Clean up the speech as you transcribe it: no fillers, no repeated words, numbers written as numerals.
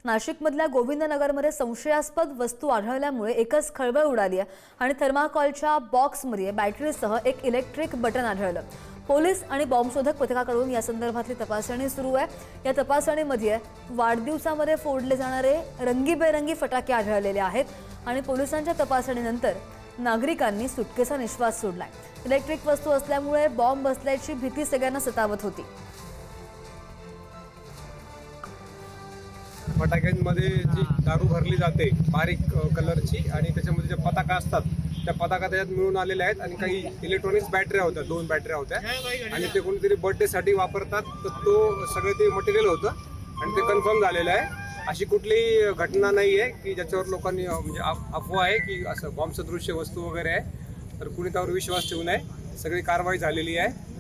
नाशिकमधल्या गोविंदनगरमध्ये संशयास्पद वस्तू आढळल्यामुळे एकच खळबळ उडाली आहे आणि थर्माकोलच्या बॉक्समध्ये बॅटरीसह एक इलेक्ट्रिक बटन आढळलं। पोलीस आणि बॉम्बशोधक पथकाकडून या संदर्भातली तपासणी सुरू आहे। या तपासणीमध्ये वाढदिवसामध्ये फोडले जाणारे रंगीबेरंगी फटाके आढळलेले आहेत आणि पोलिसांच्या तपासणीनंतर नागरिकांनी सुटकेचा निश्वास सोडलाय। इलेक्ट्रिक वस्तू असल्यामुळे बॉम्ब बसल्याची भीती सगळ्यांना सतावत होती। फटाक्यांमध्ये जी दारू भरली जाते बारीक कलरची आणि त्याच्यामध्ये जे पताका असतात त्या पताका त्याच्यात मिळून आलेले आहेत आणि काही इलेक्ट्रॉनिक्स बॅटऱ्या होत्या, 2 बॅटऱ्या होत्या आणि ते कोणीतरी बर्थडेसाठी वापरतात तर तो सगळे ते मटेरियल होतं आणि ते कन्फर्म झालेलं आहे। अशी कुठलीही घटना नाही आहे की ज्याच्यावर लोकांनी म्हणजे अफवा आहे की असं बॉम्ब सदृश्य वस्तू वगैरे आहे, तर कुणी त्यावर विश्वास ठेवू नये। सगळी कारवाई झालेली आहे।